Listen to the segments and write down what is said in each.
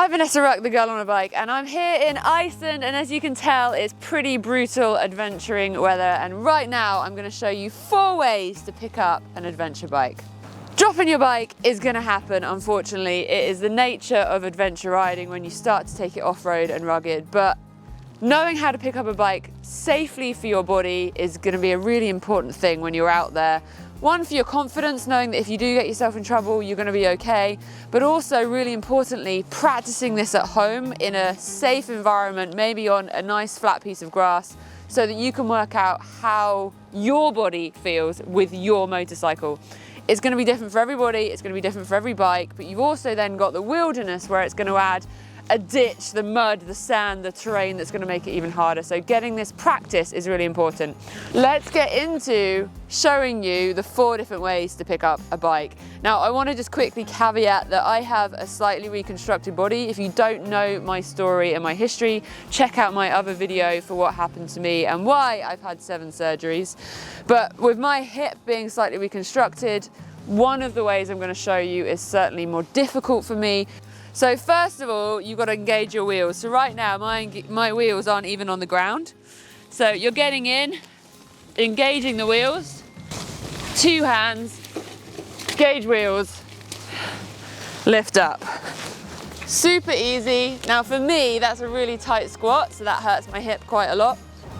Hi, Vanessa Ruck, the girl on a bike, and I'm here in Iceland, and as you can tell, it's pretty brutal adventuring weather, and right now I'm going to show you 4 ways to pick up an adventure bike. Dropping your bike is going to happen, unfortunately. It is the nature of adventure riding when you start to take it off-road and rugged, but knowing how to pick up a bike safely for your body is going to be a really important thing when you're out there. One, for your confidence, knowing that if you do get yourself in trouble, you're going to be okay. But also, really importantly, practicing this at home in a safe environment, maybe on a nice flat piece of grass, so that you can work out how your body feels with your motorcycle. It's going to be different for everybody, it's going to be different for every bike, but you've also then got the wilderness where it's going to add a ditch, the mud, the sand, the terrain that's going to make it even harder. So getting this practice is really important. Let's get into showing you the 4 different ways to pick up a bike. Now, I want to just quickly caveat that I have a slightly reconstructed body. If you don't know my story and my history, check out my other video for what happened to me and why I've had 7 surgeries. But with my hip being slightly reconstructed, one of the ways I'm going to show you is certainly more difficult for me. So first of all, you've got to engage your wheels. So right now, my wheels aren't even on the ground. So you're getting in, engaging the wheels, 2 hands, engage wheels, lift up. Super easy. Now for me, that's a really tight squat, so that hurts my hip quite a lot.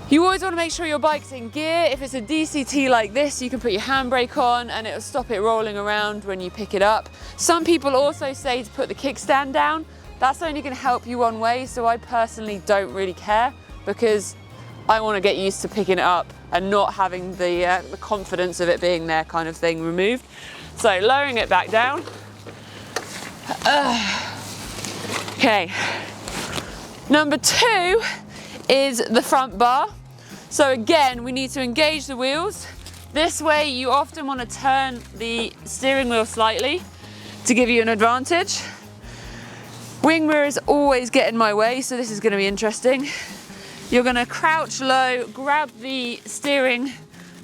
You always want to make sure your bike's in gear. If it's a DCT like this, you can put your handbrake on and it'll stop it rolling around when you pick it up. Some people also say to put the kickstand down. That's only going to help you one way, so I personally don't really care because I want to get used to picking it up and not having the confidence of it being there kind of thing removed. So lowering it back down. Okay. Number 2 is the front bar. So again, we need to engage the wheels. This way, you often want to turn the steering wheel slightly to give you an advantage. Wing mirrors always get in my way, so this is going to be interesting. You're going to crouch low, grab the steering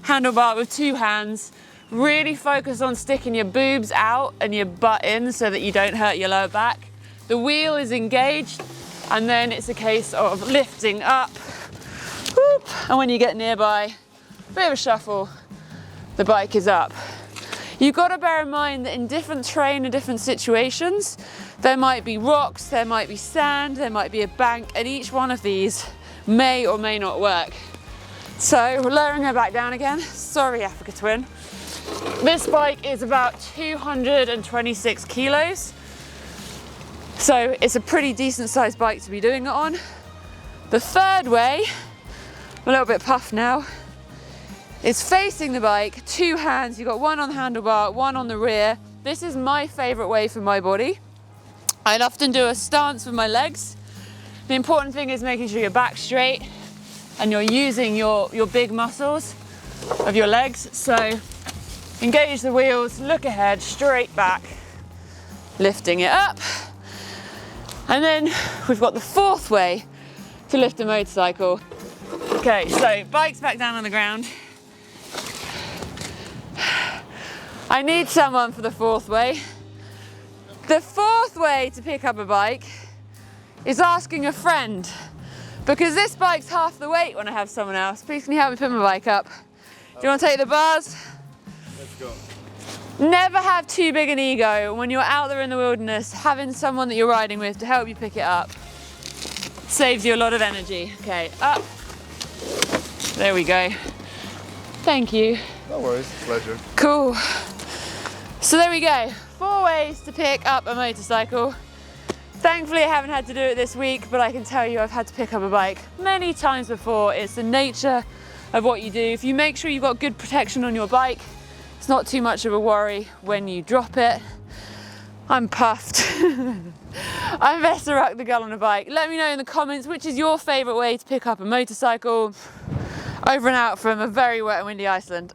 handlebar with 2 hands, really focus on sticking your boobs out and your butt in so that you don't hurt your lower back. The wheel is engaged, and then it's a case of lifting up. Whoop, and when you get nearby, bit of a shuffle, the bike is up. You've got to bear in mind that in different terrain and different situations, there might be rocks, there might be sand, there might be a bank, and each one of these may or may not work. So we're lowering her back down again. Sorry, Africa Twin. This bike is about 226 kilos. So it's a pretty decent sized bike to be doing it on. The third way, I'm a little bit puffed now, is facing the bike, 2 hands. You've got 1 on the handlebar, 1 on the rear. This is my favorite way for my body. I'd often do a stance with my legs. The important thing is making sure your back's straight and you're using your big muscles of your legs. So engage the wheels, look ahead, straight back, lifting it up. And then we've got the 4th way to lift a motorcycle. Okay, so bike's back down on the ground. I need someone for the 4th way. The 4th way to pick up a bike is asking a friend, because this bike's half the weight when I have someone else. Please can you help me put my bike up? Do you want to take the bars? Let's go. Never have too big an ego when you're out there in the wilderness. Having someone that you're riding with to help you pick it up saves you a lot of energy. Okay, up. There we go. Thank you. No worries, pleasure. Cool. So there we go. 4 ways to pick up a motorcycle. Thankfully, I haven't had to do it this week, but I can tell you I've had to pick up a bike many times before. It's the nature of what you do. If you make sure you've got good protection on your bike, it's not too much of a worry when you drop it. I'm puffed. I'm Vanessa Ruck, the girl on a bike. Let me know in the comments which is your favourite way to pick up a motorcycle. Over and out from a very wet and windy Iceland.